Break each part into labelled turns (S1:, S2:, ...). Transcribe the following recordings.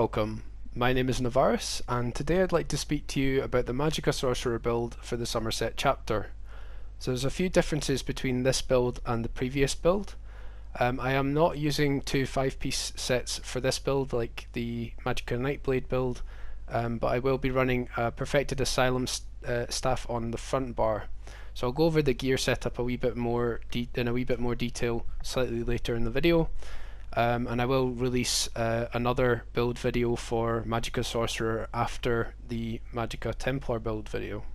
S1: welcome. My name is NOVARIS, and today I'd like to speak to you about the Magicka Sorcerer build for the Summerset chapter. So there's a few differences between this build and the previous build. I am not using two 5-piece sets for this build like the Magicka Nightblade build, but I will be running a Perfected Asylum staff on the front bar. So I'll go over the gear setup in a wee bit more detail slightly later in the video. And I will release another build video for Magicka Sorcerer after the Magicka Templar build video.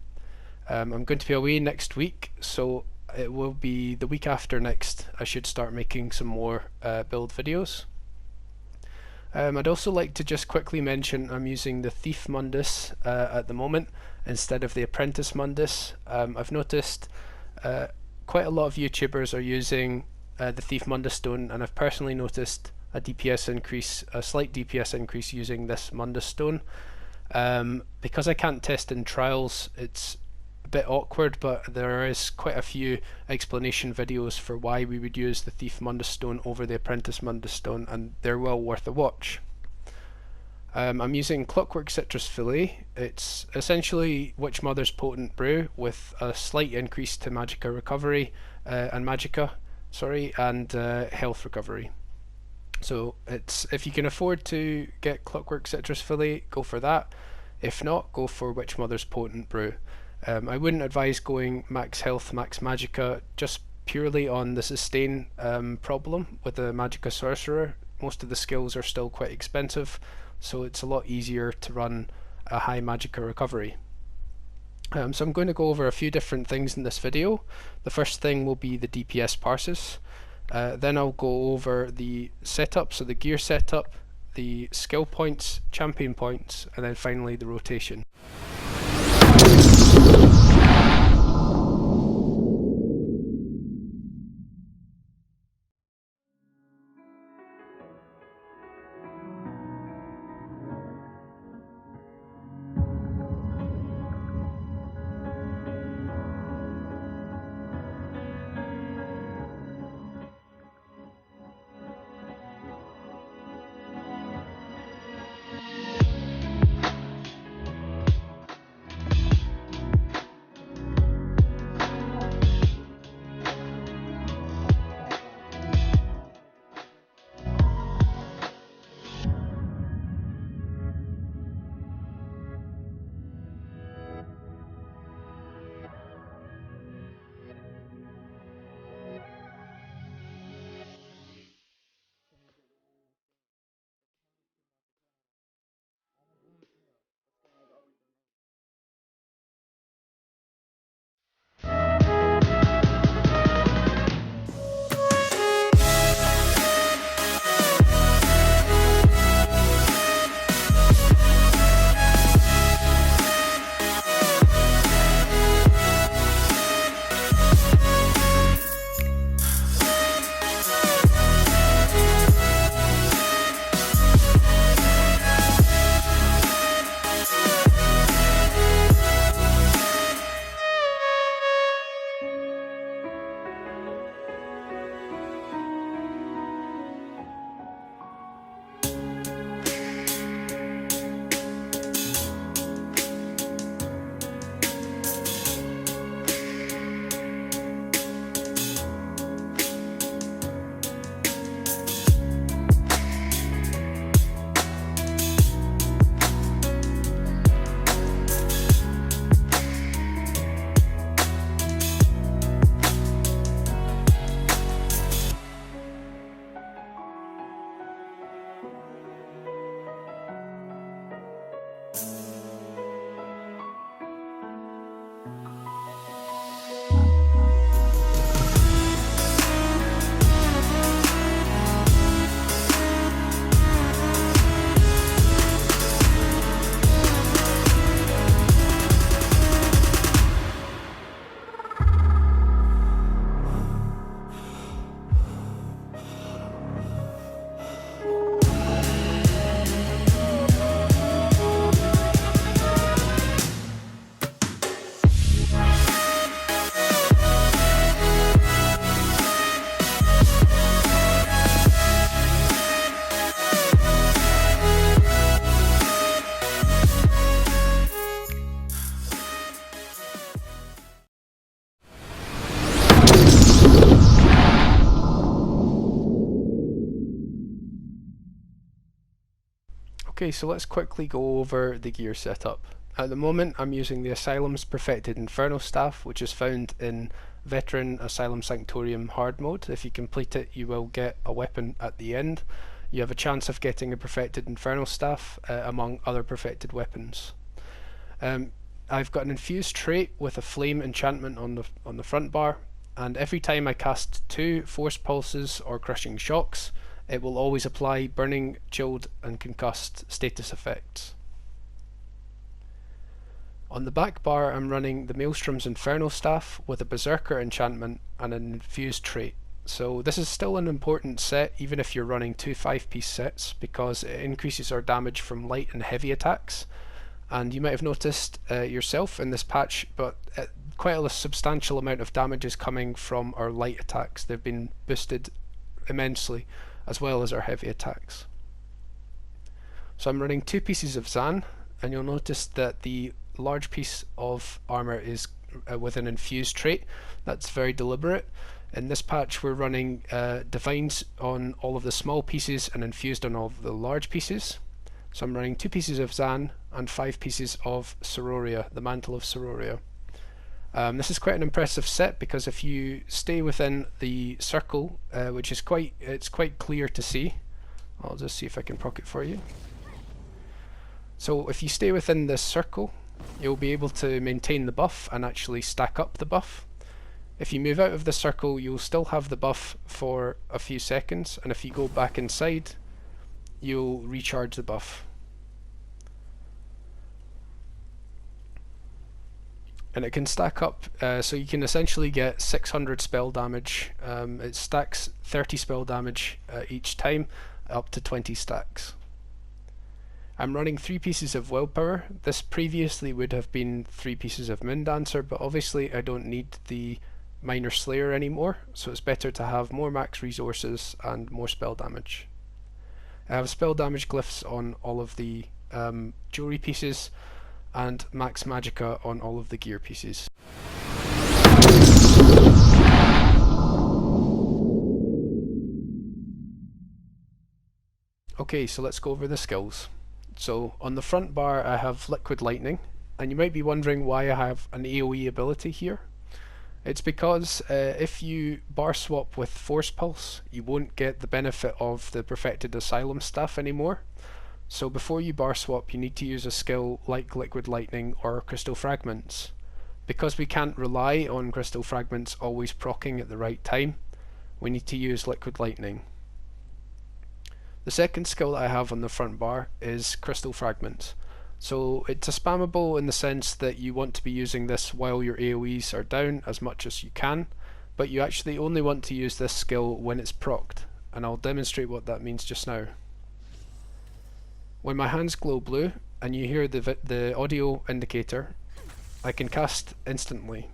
S1: I'm going to be away next week, so it will be the week after next I should start making some more build videos. I'd also like to just quickly mention I'm using the Thief Mundus at the moment instead of the Apprentice Mundus. I've noticed quite a lot of YouTubers are using the Thief Mundus stone, and I've personally noticed a slight DPS increase using this Mundus stone. Because I can't test in trials, it's a bit awkward, but there is quite a few explanation videos for why we would use the Thief Mundus stone over the Apprentice Mundus stone, and they're well worth a watch. I'm using Clockwork Citrus Filet. It's essentially Witchmothers Potent Brew with a slight increase to Magicka recovery and health recovery. So if you can afford to get Clockwork Citrus Filet, go for that. If not, go for Witchmothers Potent Brew. I wouldn't advise going max health, max Magicka, just purely on the sustain problem with the Magicka Sorcerer. Most of the skills are still quite expensive, so it's a lot easier to run a high Magicka recovery. So I'm going to go over a few different things in this video. The first thing will be the DPS Parses. Then I'll go over the setup, so the gear setup, the skill points, champion points, and then finally the rotation. Okay, so let's quickly go over the gear setup. At the moment I'm using the Asylum's Perfected Inferno Staff, which is found in Veteran Asylum Sanctorium hard mode. If you complete it you will get a weapon at the end. You have a chance of getting a Perfected Inferno Staff among other perfected weapons. I've got an infused trait with a flame enchantment on the front bar, and every time I cast 2 force pulses or crushing shocks, it will always apply burning, chilled and concussed status effects. On the back bar I'm running the Maelstrom's Inferno Staff with a beserker enchantment and an infused trait. So this is still an important set even if you're running 2 5-piece sets, because it increases our damage from light and heavy attacks. And you might have noticed yourself in this patch, but quite a substantial amount of damage is coming from our light attacks. They've been boosted immensely, as well as our heavy attacks. So I'm running 2 pieces of Zaan, and you'll notice that the large piece of armor is with an infused trait. That's very deliberate. In this patch we're running divines on all of the small pieces and infused on all of the large pieces. So I'm running 2 pieces of Zaan and 5 pieces of Siroria, the Mantle of Siroria. This is quite an impressive set because if you stay within the circle, which is quite clear to see. I'll just see if I can proc it for you. So if you stay within this circle, you'll be able to maintain the buff and actually stack up the buff. If you move out of the circle, you'll still have the buff for a few seconds, and if you go back inside, you'll recharge the buff. And it can stack up, so you can essentially get 600 spell damage. It stacks 30 spell damage each time, up to 20 stacks. I'm running 3 pieces of willpower. This previously would have been 3 pieces of Moondancer, but obviously I don't need the Minor Slayer anymore, so it's better to have more max resources and more spell damage. I have spell damage glyphs on all of the jewelry pieces, and max magicka on all of the gear pieces. Okay, so let's go over the skills. So on the front bar I have Liquid Lightning, and you might be wondering why I have an AoE ability here. It's because if you bar swap with Force Pulse, you won't get the benefit of the Perfected Asylum Staff anymore. So before you bar swap you need to use a skill like Liquid Lightning or Crystal Fragments. Because we can't rely on Crystal Fragments always proccing at the right time, we need to use Liquid Lightning. The second skill that I have on the front bar is Crystal Fragments. So it's a spammable in the sense that you want to be using this while your AoEs are down as much as you can, but you actually only want to use this skill when it's procced, and I'll demonstrate what that means just now. When my hands glow blue and you hear the audio indicator, I can cast instantly.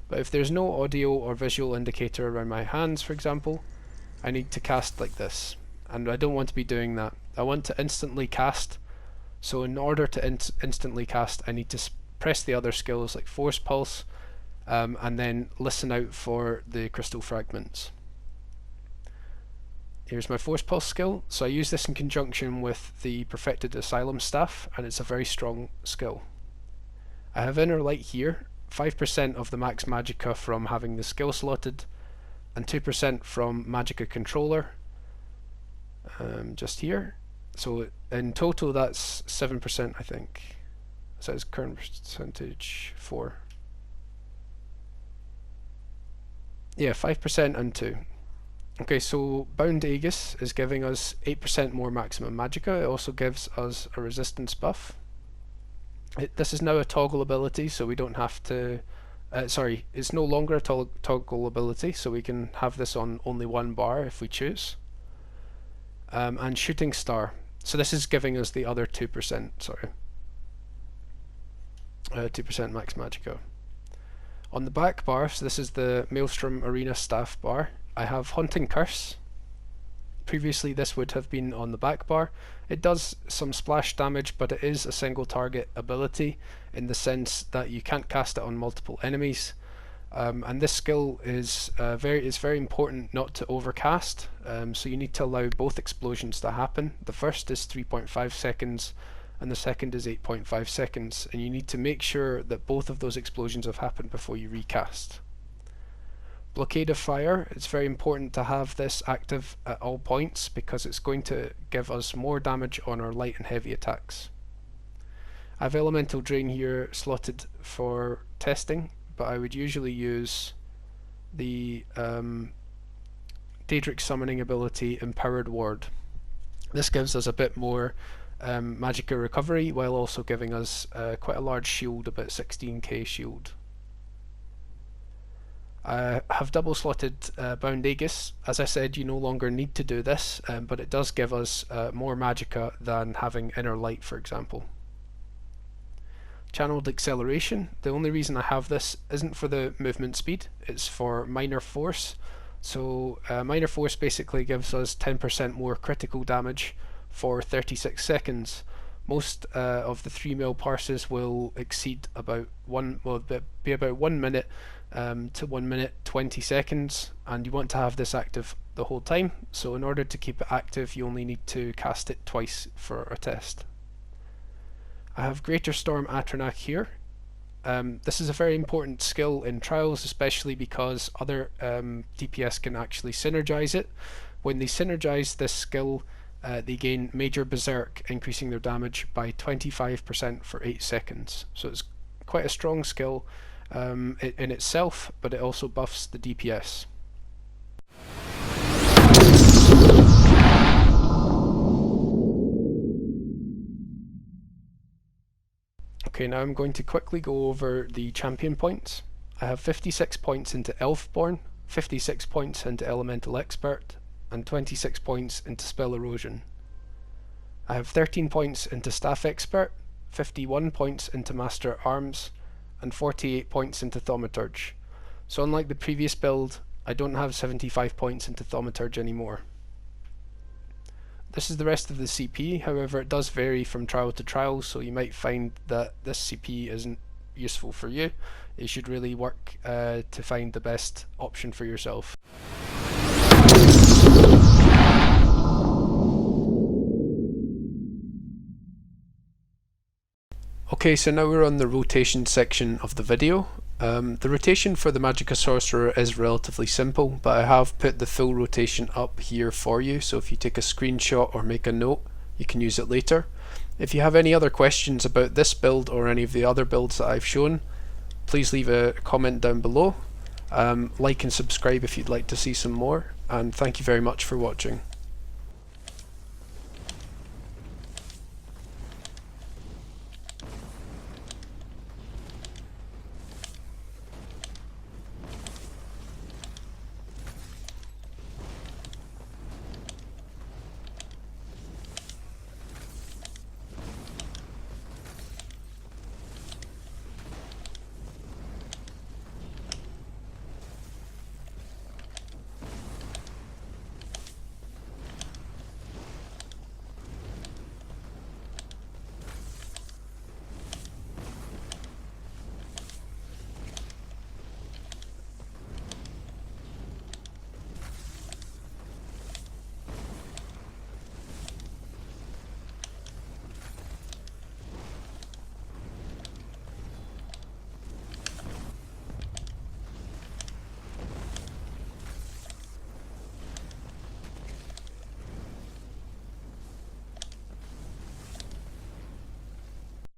S1: But if there's no audio or visual indicator around my hands, for example, I need to cast like this. And I don't want to be doing that. I want to instantly cast. So in order to instantly cast, I need to press the other skills like Force Pulse, and then listen out for the Crystal Fragments. Here's my Force Pulse skill. So I use this in conjunction with the Perfected Asylum Staff, and it's a very strong skill. I have Inner Light here, 5% of the max magicka from having the skill slotted, and 2% from Magicka Controller, just here. So in total that's 7%, I think. It says current percentage 4. Yeah, 5% and 2. Okay, so Bound Aegis is giving us 8% more maximum magicka. It also gives us a resistance buff. This is now a toggle ability, so we don't have to... sorry, it's no longer a toggle ability, so we can have this on only one bar if we choose. And Shooting Star. So this is giving us the other 2%, sorry. 2% max magicka. On the back bar, so this is the Maelstrom Arena staff bar, I have Haunting Curse. Previously this would have been on the back bar. It does some splash damage, but it is a single target ability in the sense that you can't cast it on multiple enemies, And this skill is very important not to overcast, so you need to allow both explosions to happen. The first is 3.5 seconds and the second is 8.5 seconds, and you need to make sure that both of those explosions have happened before you recast. Blockade of Fire, it's very important to have this active at all points because it's going to give us more damage on our light and heavy attacks. I have Elemental Drain here slotted for testing, but I would usually use the Daedric Summoning ability Empowered Ward. This gives us a bit more Magicka recovery while also giving us quite a large shield, about 16k shield. I have double slotted Bound Aegis. As I said, you no longer need to do this, but it does give us more Magicka than having Inner Light, for example. Channeled Acceleration, the only reason I have this isn't for the movement speed, it's for Minor Force. So Minor Force basically gives us 10% more critical damage for 36 seconds. Most of the 3 mil parses will exceed about be about 1 minute to 1 minute 20 seconds, and you want to have this active the whole time. So in order to keep it active, you only need to cast it twice for a test. I have Greater Storm Atronach here. This is a very important skill in Trials, especially because other DPS can actually synergize it. When they synergize this skill, they gain Major Berserk, increasing their damage by 25% for 8 seconds. So it's quite a strong skill in itself, but it also buffs the DPS. Okay, now I'm going to quickly go over the champion points. I have 56 points into Elfborn, 56 points into Elemental Expert, and 26 points into Spell Erosion. I have 13 points into Staff Expert, 51 points into Master at Arms, and 48 points into Thaumaturge. So unlike the previous build, I don't have 75 points into Thaumaturge anymore. This is the rest of the CP, however it does vary from trial to trial, so you might find that this CP isn't useful for you. You should really work to find the best option for yourself. Okay, so now we're on the rotation section of the video. The rotation for the Magicka Sorcerer is relatively simple, but I have put the full rotation up here for you, so if you take a screenshot or make a note, you can use it later. If you have any other questions about this build or any of the other builds that I've shown, please leave a comment down below. Like and subscribe if you'd like to see some more, and thank you very much for watching.